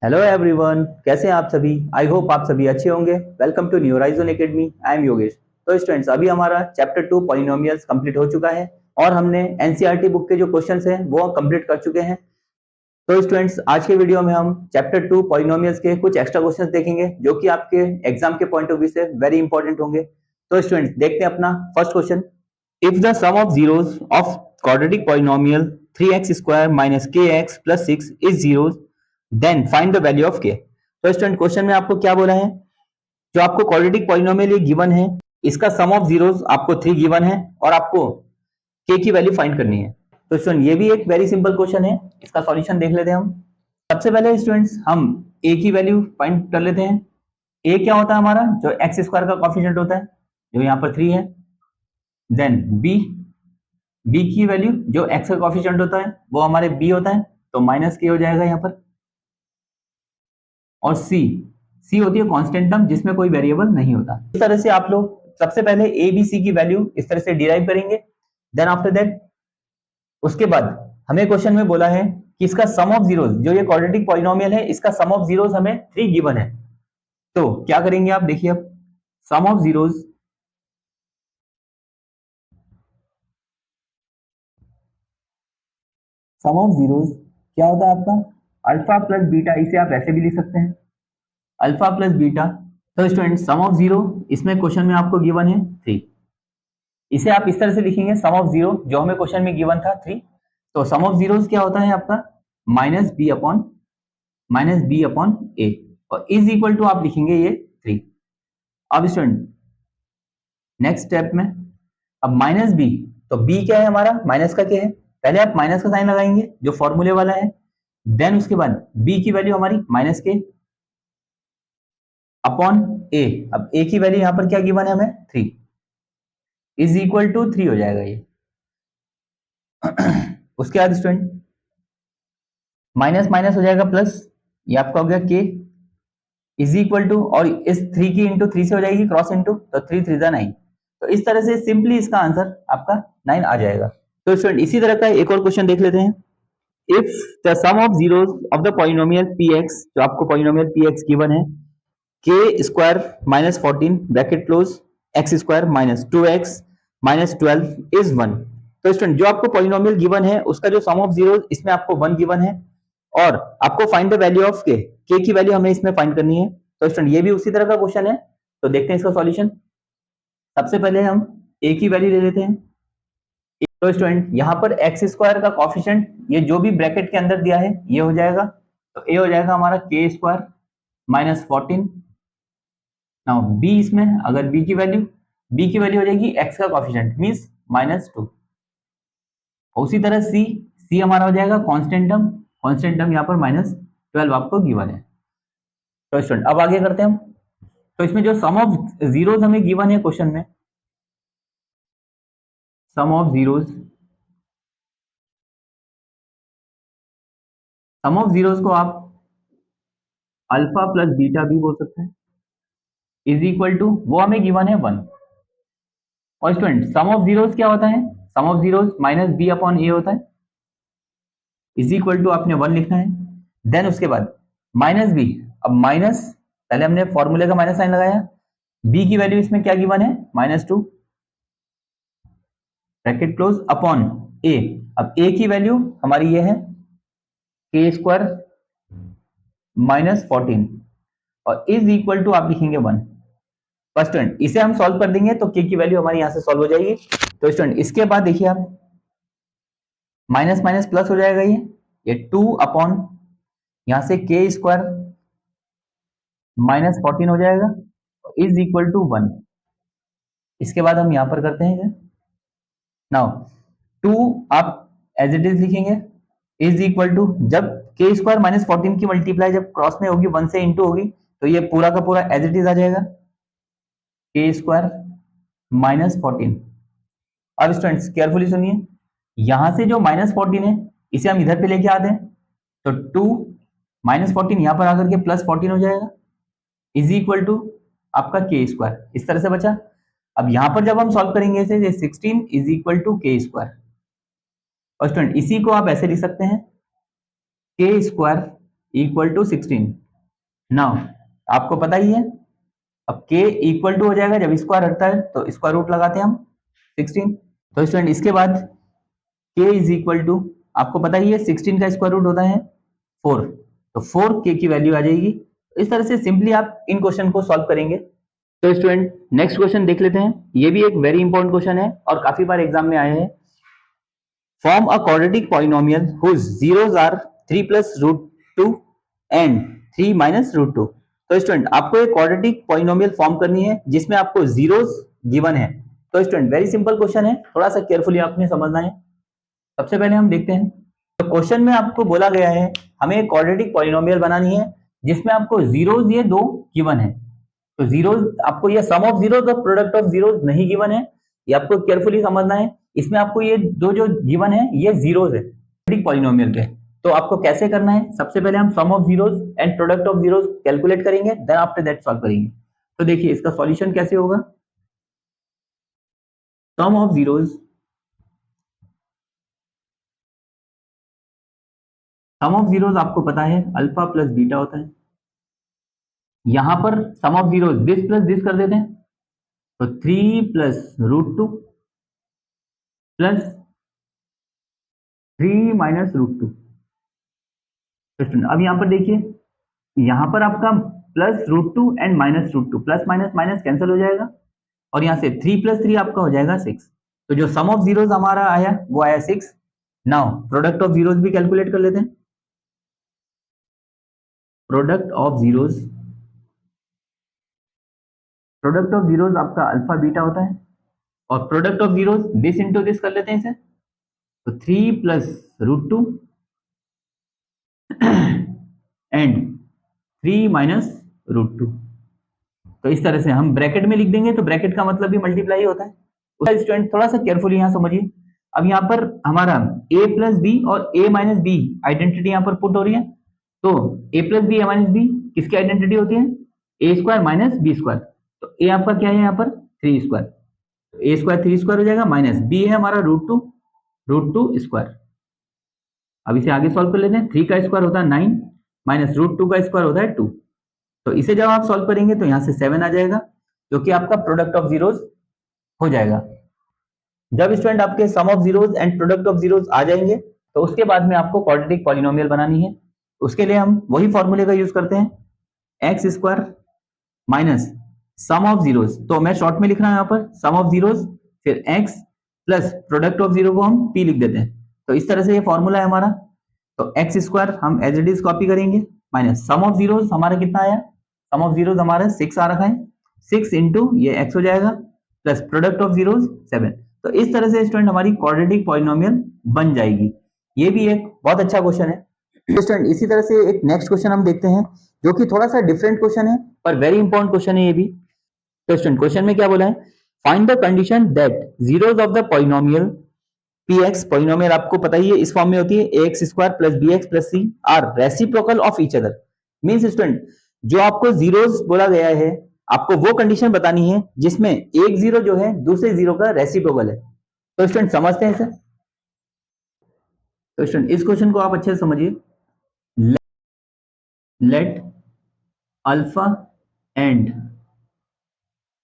Hello everyone, कैसे हैं आप सभी। आई होप आप सभी अच्छे होंगे। Welcome to New Horizon Academy. I am Yogesh. तो स्टूडेंट्स, अभी हमारा चैप्टर 2 पॉलिनोमियल्स कंप्लीट हो चुका है और हमने एनसीईआरटी बुक के जो क्वेश्चंस हैं वो कंप्लीट कर चुके हैं। तो स्टूडेंट्स, आज के वीडियो में हम चैप्टर 2 पॉलिनोमियल्स के कुछ एक्स्ट्रा क्वेश्चंस देखेंगे जो कि आपके एग्जाम के पॉइंट ऑफ व्यू से वेरी इंपॉर्टेंट होंगे। तो स्टूडेंट्स, देखते हैं अपना first question. If the sum of zeros of quadratic polynomial 3x square minus kx plus 6 is zeros, then find the value of k। तो स्टूडेंट, क्वेश्चन में आपको क्या बोला है, जो आपको क्वाड्रेटिक पॉलिनोमियल ये गिवन है, इसका सम ऑफ जीरोस आपको 3 गिवन है और आपको k की वैल्यू फाइंड करनी है। तो स्टूडेंट, ये भी एक वेरी सिंपल क्वेश्चन है। इसका सॉल्यूशन देख लेते हैं हम। सबसे पहले स्टूडेंट्स, हम a की वैल्यू फाइंड कर लेते हैं। a क्या होता है हमारा, जो एक्स स्क्वायर का कॉफिशिएंट होता है, जो यहाँ पर 3 है। देन b की वैल्यू जो x का कॉफिशिएंट होता है वो हमारे b होता है, तो माइनस k हो जाएगा यहाँ पर। और c होती है कांस्टेंट टर्म जिसमें कोई वेरिएबल नहीं होता। इस तरह से आप लोग सबसे पहले a b c की वैल्यू इस तरह से डिराइव करेंगे। देन आफ्टर दैट, उसके बाद हमें क्वेश्चन में बोला है कि इसका सम ऑफ जीरोस, जो ये क्वाड्रेटिक पॉलिनोमियल है, इसका सम ऑफ जीरोस हमें 3 गिवन है। तो क्या करेंगे आप देखिए, अब सम ऑफ जीरोस क्या होता है आपका, अल्फा प्लस बीटा। इसे आप ऐसे भी लिख सकते हैं, अल्फा प्लस बीटा। तो स्टूडेंट, सम ऑफ जीरो इसमें क्वेश्चन में आपको गिवन है 3। इसे आप इस तरह से लिखेंगे, सम ऑफ जीरो जो हमें क्वेश्चन में गिवन था 3। तो सम ऑफ जीरोस क्या होता है आपका, माइनस बी अपॉन ए, और इज इक्वल टू आप लिखेंगे ये 3। अब स्टूडेंट, नेक्स्ट स्टेप में, अब माइनस बी, तो बी क्या है हमारा, माइनस का क्या है, पहले आप माइनस का साइन लगाएंगे जो फॉर्मूले वाला है। देन उसके बाद बी की वैल्यू हमारी माइनस के अपॉन ए। अब ए की वैल्यू यहां पर क्या गिवन है हमें, 3, इज इक्वल टू 3 हो जाएगा ये। उसके बाद स्टूडेंट, माइनस माइनस हो जाएगा प्लस, ये आपका हो गया के, इज इक्वल टू, और इस 3 की इंटू 3 से हो जाएगी क्रॉस इंटू, तो 3 3 जा 9। तो इस तरह से सिंपली इसका आंसर आपका 9 आ जाएगा। तो स्टूडेंट, इसी तरह का एक और क्वेश्चन देख लेते हैं। If the sum of zeros of the polynomial px, जो आपको पॉलिनोमियल px गिवन है, k square minus 14 bracket close X square minus 2x minus 12 is 1। तो स्टूडेंट, जो आपको पॉलिनोमियल गिवन है उसका जो सम ऑफ जीरो, इसमें आपको 1 गिवन है और आपको find the value of k की वैल्यू हमें इसमें फाइंड करनी है। तो स्टूडेंट, ये भी उसी तरह का क्वेश्चन है। तो देखते हैं इसका सॉल्यूशन। सबसे पहले हम a की वैल्यू ले लेते हैं। तो स्टूडेंट, यहाँ पर एक्स स्क्वायर का कॉफिशिएंट, ये जो भी ब्रैकेट के अंदर दिया है ये हो जाएगा, तो ए हो जाएगा हमारा के स्क्वायर माइनस 14। नाउ बी, इसमें अगर बी की वैल्यू हो जाएगी एक्स का कॉफिशिएंट मींस -2। उसी तरह सी हमारा हो जाएगा कांस्टेंट टर्म यहाँ पर -12 आपको गिवन है। तो स्टूडेंट, अब आगे करते हैं हम। तो इसमें जो सम ऑफ जीरोस हमें गिवन है क्वेश्चन में, सम ऑफ जीरोस को आप अल्फा प्लस बीटा भी बोल सकते हैं, इज इक्वल टू, वो हमें गिवन है 1। और स्टूडेंट, सम ऑफ जीरोस क्या होता है, sum of zeros minus B upon A होता है, इज इक्वल टू आपने 1 लिखना है। देन उसके बाद माइनस बी, अब माइनस, पहले हमने फॉर्मूले का माइनस साइन लगाया, बी की वैल्यू इसमें क्या गिवन है, -2 ब्रैकेट क्लोज अपॉन ए। अब ए की वैल्यू हमारी ये है के स्क्वायर माइनस 14 और इज इक्वल टू आप लिखेंगे 1। फर्स्ट स्टूडेंट, इसे हम सॉल्व कर देंगे तो के की वैल्यू हमारी यहां से सॉल्व हो जाएगी। तो स्टूडेंट, इसके बाद देखिए आप, माइनस माइनस प्लस हो जाएगा, ये 2 अपॉन, यहां से के स्क्वायर -14 हो जाएगा इज इक्वल टू 1। इसके बाद हम यहां पर करते हैं नाउ 2 आप एज इट इज लिखेंगे, इज इक्वल टू, जब के स्क्वायर -14 की मल्टीप्लाई जब क्रॉस में होगी 1 से इंटू होगी, तो ये पूरा का पूरा एज इट इज आ जाएगा, के स्क्वायर -14। अब स्टूडेंट्स केयरफुली सुनिए, यहां से जो -14 है इसे हम इधर पे लेके आते हैं, तो 2 -14 यहां पर आकर के +14 हो जाएगा, इज इक्वल टू आपका के स्क्वायर, इस तरह से बचा। अब यहां पर जब हम सॉल्व करेंगे इसे, 16 इज इक्वल टू के स्क्वायर। और स्टूडेंट, इसी को आप ऐसे लिख सकते हैं, के स्क्वायर इक्वल टू 16। नाउ आपको पता ही है, अब k इक्वल टू हो जाएगा, जब स्क्वायर हटता है तो स्क्वायर रूट लगाते हैं हम 16। तो स्टूडेंट इसके बाद k इज इक्वल टू, आपको पता ही है 16 का स्क्वायर रूट होता है 4, तो 4k की वैल्यू आ जाएगी। इस तरह से सिंपली आप इन क्वेश्चन को सॉल्व करेंगे। तो स्टूडेंट नेक्स्ट क्वेश्चन देख लेते हैं, ये भी एक वेरी इंपॉर्टेंट क्वेश्चन है और काफी बार एग्जाम में आए हैं। Form a quadratic polynomial whose zeros are 3 plus root 2 and 3 minus root 2। तो स्टूडेंट आपको एक क्वाड्रेटिक पॉलिनोमियल फॉर्म करनी है जिसमें आपको जीरोस गिवन है। तो स्टूडेंट वेरी सिंपल क्वेश्चन है, थोड़ा सा केयरफुली आपने समझना है। सबसे पहले हम देखते हैं, तो क्वेश्चन में आपको बोला गया है हमें एक क्वाड्रेटिक पॉलिनोमियल बनानी है जिसमें आपको जीरोस ये दो गिवन है। तो जीरोस आपको ये सम ऑफ जीरोस और प्रोडक्ट ऑफ जीरोस नहीं गिवन है, ये आपको केयरफुली समझना है। इसमें आपको ये दो जो गिवन है ये जीरोस है क्वाड्रेटिक पॉलिनोमियल के। तो आपको कैसे करना है, सबसे पहले हम sum of zeros and product of zeros calculate करेंगे, देन आफ्टर दैट सॉल्व करेंगे। तो देखिए इसका सॉल्यूशन कैसे होगा। Sum of zeros, sum of zeros आपको पता है अल्फा प्लस बीटा होता है। यहां पर sum of zeros this plus this कर देते हैं, तो 3 plus root 2 plus 3 minus root 2। अब यहां पर देखिए, यहां पर आपका plus root 2 and minus root 2, plus minus minus cancel हो जाएगा और यहां से 3 प्लस 3 आपका हो जाएगा 6। तो जो सम ऑफ जीरोस हमारा आया वो आया 6। नाउ प्रोडक्ट ऑफ जीरोस भी कैलकुलेट कर लेते हैं। Product of zeros, product of zeros आपका अल्फा बीटा होता है और product of zeros this into this कर लेते हैं इसे, तो 3 plus root 2 and 3 minus root 2। तो इस तरह से हम ब्रैकेट में लिख देंगे, तो ब्रैकेट का मतलब भी मल्टीप्लाई होता है। उसका स्टूडेंट थोड़ा सा केयरफुली यहां समझिए। अब यहां पर हमारा a प्लस बी और a माइनस बी आइडेंटिटी यहां पर पुट हो रही है। तो a plus B, a minus B किसकी आइडेंटिटी होती है, a square minus B square. तो a आपका क्या है यहाँ पर 3 स्क्वायर, a स्क्वायर 3 स्क्वायर हो जाएगा, माइनस b है हमारा रूट टू स्क्वायर। अब इसे आगे सॉल्व कर लेते हैं। 3 का स्क्वायर होता है 9 माइनस रूट 2 का स्क्वायर होता है 2। तो इसे जब आप सॉल्व करेंगे तो यहां से 7 आ जाएगा, जो कि आपका प्रोडक्ट ऑफ जीरोस हो जाएगा। जब स्टूडेंट आपके sum of zeros and product of zeros आ जाएंगे तो उसके बाद में आपको क्वाड्रेटिक पॉलिनोमियल बनानी है। उसके लिए हम वही फॉर्मूले का यूज करते हैं, x square minus sum of zeros. तो मैं शॉर्ट में लिख रहा हूं यहाँ पर सम ऑफ जीरोस, फिर x plus product of zero को हम पी लिख देते हैं। तो इस तरह से ये फॉर्मूला है हमारा। तो एक्स स्क्वायर हम एज इट इज कॉपी करेंगे, माइनस सम ऑफ जीरोस हमारा कितना आया, सम ऑफ जीरोस हमारा 6 आ रखा है, 6 इंटू ये एक्स हो जाएगा प्लस प्रोडक्ट ऑफ जीरोस 7। तो इस तरह से स्टूडेंट हमारी क्वाड्रेटिक पॉलिनोमियल बन जाएगी। ये भी एक बहुत अच्छा क्वेश्चन है स्टूडेंट। इसी तरह से एक नेक्स्ट क्वेश्चन हम देखते हैं जो कि थोड़ा सा डिफरेंट क्वेश्चन है पर वेरी इंपॉर्टेंट क्वेश्चन है ये भी। तो स्टूडेंट क्वेश्चन में क्या बोला है, find the condition that zeros of the polynomial px, polynomial आपको पता ही है इस फॉर्म में होती है ax square plus bx plus c are reciprocal of each other. Means student जो आपको जीरोस बोला गया है आपको वो कंडीशन बतानी है जिसमें एक जीरो जो है दूसरे जीरो का रेसिप्रोकल है। तो स्टूडेंट समझते हैं इसे। तो स्टूडेंट इस क्वेश्चन को आप अच्छे से समझिए। Let alpha and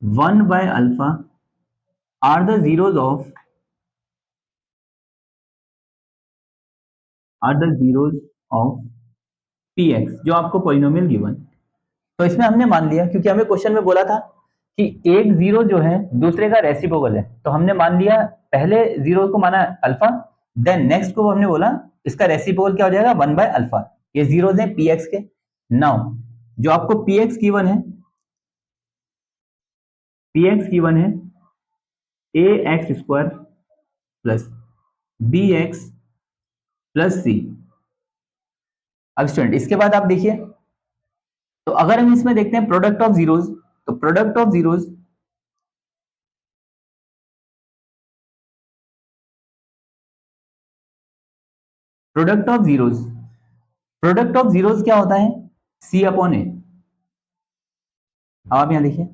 1 by alpha are the zeros of px, जो आपको पॉलिनोमियल गिवन। तो इसमें हमने मान लिया, क्योंकि हमें क्वेश्चन में बोला था कि एक जीरो जो है दूसरे का रेसिप्रोकल है, तो हमने मान लिया पहले जीरो को माना अल्फा, देन नेक्स्ट को हमने बोला इसका रेसिप्रोकल क्या हो जाएगा 1 बाय अल्फा। ये जीरोस हैं px के। नाउ जो आपको px गिवन है, px गिवन है ax square plus bx plus c। अब स्टूडेंट इसके बाद आप देखिए, तो अगर हम इसमें देखते हैं प्रोडक्ट ऑफ जीरोस, तो product of zeros product of zeros क्या होता है c अपॉन ए। अब आप यहां देखिए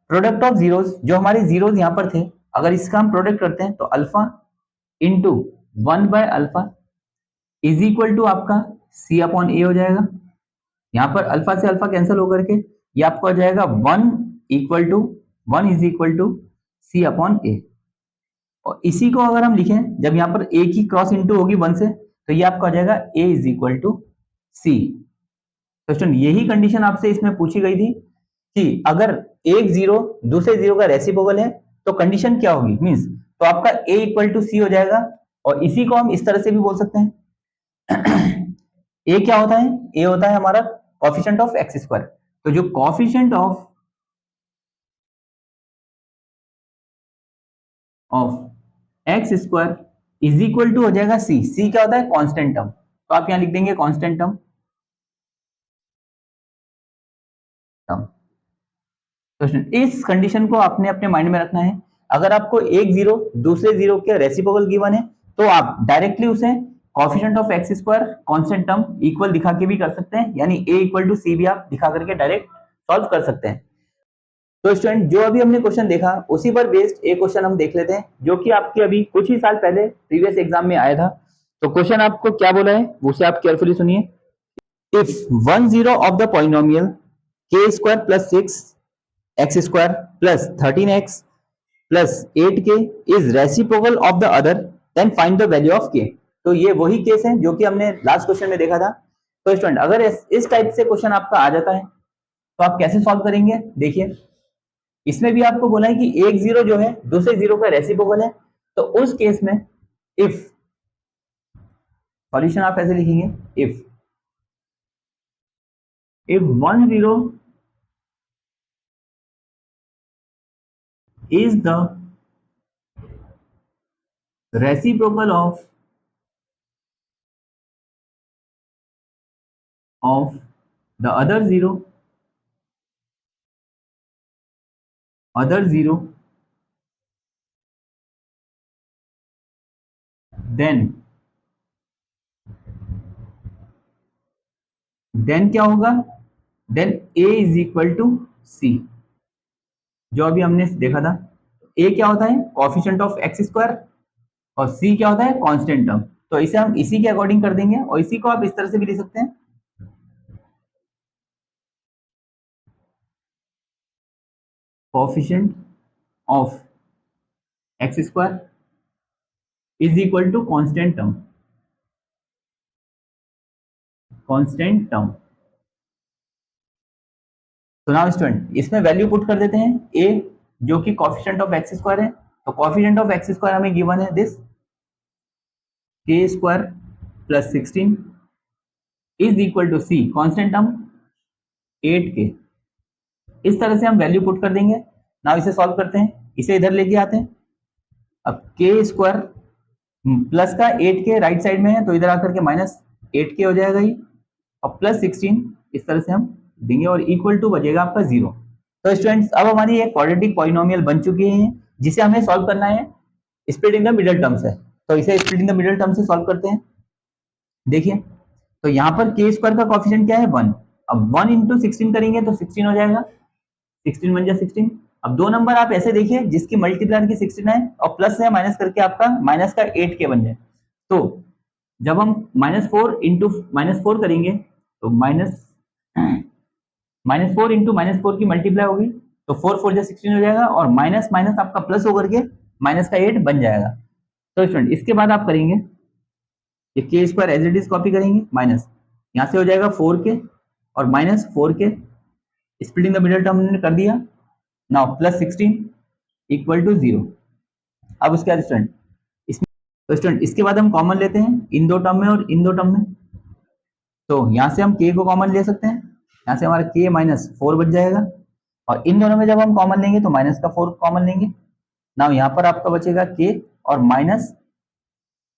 प्रोडक्ट ऑफ जीरोस, जो हमारे जीरोस यहां पर थे अगर इसका हम प्रोडक्ट करते हैं तो alpha into 1 by alpha is equal to आपका c अपॉन ए हो जाएगा। यहाँ पर अल्फा से अल्फा कैंसिल होकर के ये आपको आ जाएगा 1 is equal to C upon A. और इसी को अगर हम लिखें, जब यहाँ पर ए की क्रॉस इंटू होगी 1 से, तो ये आपको आ जाएगा A is equal to C. Question यही कंडीशन आपसे इसमें पूछी गई थी कि अगर एक जीरो दूसरे जीरो का रेसिप्रोकल है तो कंडीशन क्या होगी, मींस तो आपका a इक्वल टू सी हो जाएगा। और इसी को हम इस तरह से भी बोल सकते हैं a क्या होता है, a होता है हमारा कोफिशिएंट ऑफ एक्स स्क्वायर। तो जो coefficient of x square is equal to हो जाएगा सी क्या होता है, कांस्टेंट टर्म। तो आप यहां लिख देंगे कांस्टेंट टर्म। तो इस कंडीशन को आपने अपने माइंड में रखना है। अगर आपको एक जीरो दूसरे जीरो के रेसिप्रोकल गिवन है तो आप डायरेक्टली उसे coefficient of x square constant term equal दिखा के भी कर सकते हैं, यानी a इक्वल टू सी भी आप दिखा करके डायरेक्ट सॉल्व कर सकते हैं। तो स्टूडेंट जो अभी हमने क्वेश्चन देखा उसी पर बेस्ड एक क्वेश्चन हम देख लेते हैं, जो कि आपके अभी कुछ ही साल पहले प्रीवियस एग्जाम में आया था। तो क्वेश्चन आपको क्या बोला है उसे आप केयरफुली सुनिए। If one zero of the polynomial k square plus 6x square plus 13x plus 8k is reciprocal of the other then find the value of k। तो ये वही केस है जो कि हमने लास्ट क्वेश्चन में देखा था। तो स्टूडेंट अगर इस टाइप से क्वेश्चन आपका आ जाता है तो आप कैसे सॉल्व करेंगे, देखिए इसमें भी आपको बोला है कि एक जीरो जो है दूसरे जीरो का रेसिप्रोकल है। तो उस केस में इफ सॉल्यूशन आप ऐसे लिखेंगे, if one zero is the reciprocal of the other zero then क्या होगा, then a is equal to c। जो अभी हमने देखा था a क्या होता है कोफिशिएंट ऑफ एक्स स्क्वायर और c क्या होता है कांस्टेंट टर्म। तो इसे हम इसी के अकॉर्डिंग कर देंगे और इसी को आप इस तरह से भी लिख सकते हैं, coefficient of x square is equal to constant term. तो नाउ स्टूडेंट इसमें वैल्यू पुट कर देते हैं a जो कि कोफिशिएंट ऑफ एक्स स्क्वायर है। तो कोफिशिएंट ऑफ एक्स स्क्वायर हमें गिवन है this k square plus 16 is equal to c constant term 8k। इस तरह से हम वैल्यू पुट कर देंगे। नाउ इसे सॉल्व करते हैं, इसे इधर लेके आते हैं। अब k स्क्वायर प्लस का 8k राइट साइड में है तो इधर आकर के माइनस 8k हो जाएगा ये, और प्लस 16 इस तरह से हम देंगे और इक्वल टू बचेगा आपका 0। तो स्टूडेंट्स अब हमारी एक क्वाड्रेटिक पॉलिनोमियल बन चुकी है जिसे हमें सॉल्व करना है split in the middle term से। तो इसे split in the middle term से सॉल्व करते हैं। देखिए तो यहाँ पर k स्क्वायर का कोफिशिएंट क्या है 1। अब 1 इंटू 16 करेंगे तो 16 हो जाएगा, 16 बन जाए 16। अब दो नंबर आप ऐसे देखिए जिसकी मल्टीप्लायर की 16 है और प्लस है माइनस करके आपका माइनस का 8k बन जाए। तो जब हम -4 इंटू -4 करेंगे तो -4 इंटू -4 की मल्टीप्लाई होगी तो 4 4 जा 16 हो जाएगा और माइनस माइनस आपका प्लस होकर के माइनस का 8 बन जाएगा। तो स्टूडेंट इसके बाद आप करेंगे ये k square as it is copy करेंगे, माइनस यहाँ से हो जाएगा 4k और minus 4k splitting the middle term हमने कर दिया। Now plus 16 equal to 0। अब उसके बाद स्टूडेंट इसमें तो स्टूडेंट इसके बाद हम कॉमन लेते हैं इन दो टर्म में और इन दो टर्म में। तो यहाँ से हम k को कॉमन ले सकते हैं, यहाँ से हमारा k माइनस 4 बच जाएगा और इन दोनों में जब हम कॉमन लेंगे तो माइनस का 4 कॉमन लेंगे। नाउ यहाँ पर आपका बचेगा k और माइनस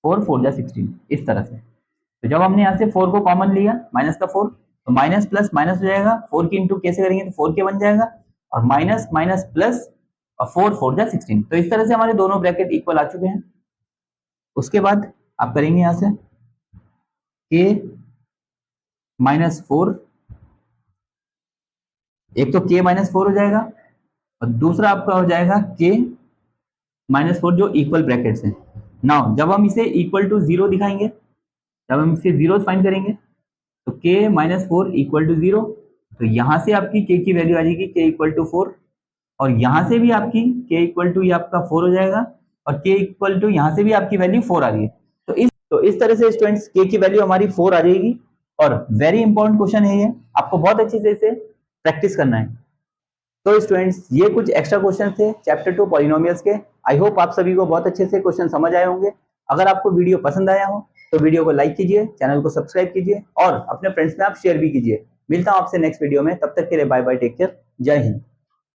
4 4 जा 16 इस तरह से। तो जब हमने यहाँ से 4 को कॉमन लिया माइनस का 4 तो माइनस प्लस माइनस हो जाएगा, 4 की इंटू कैसे करेंगे तो 4k बन जाएगा और माइनस माइनस प्लस और 4 4 जा 16। तो इस तरह से हमारे दोनों ब्रैकेट इक्वल आ चुके हैं। उसके बाद आप करेंगे यहाँ से k माइनस 4, एक तो k माइनस 4 हो जाएगा और दूसरा आपका हो जाएगा k माइनस 4 जो इक्वल ब्रैकेट्स हैं। नाउ जब हम इसे इक्वल टू 0 दिखाएंगे, जब हम इसे 0 फाइंड करेंगे तो k minus four equal to 0, तो यहां से आपकी k की वैल्यू आ जाएगी k इक्वल टू 4, और यहां से भी आपकी k इक्वल टू ये आपका 4 हो जाएगा, और k इक्वल टू यहां से भी आपकी वैल्यू 4 आ रही है। तो इस तरह से स्टूडेंट्स k की वैल्यू हमारी 4 आ जाएगी, और वेरी इंपॉर्टेंट क्वेश्चन है ये, आपको बहुत अच्छे से इसे प्रैक्टिस करना है। तो स्टूडेंट्स ये कुछ एक्स्ट्रा क्वेश्चन थे चैप्टर 2 पॉलिनोमियल्स के। आई होप आप सभी को बहुत अच्छे से क्वेश्चन समझ आए होंगे। अगर आपको वीडियो पसंद आया हो तो वीडियो को लाइक कीजिए, चैनल को सब्सक्राइब कीजिए, और अपने फ्रेंड्स में आप शेयर भी कीजिए। मिलता हूं आपसे नेक्स्ट वीडियो में, तब तक के लिए बाय बाय, टेक केयर, जय हिंद।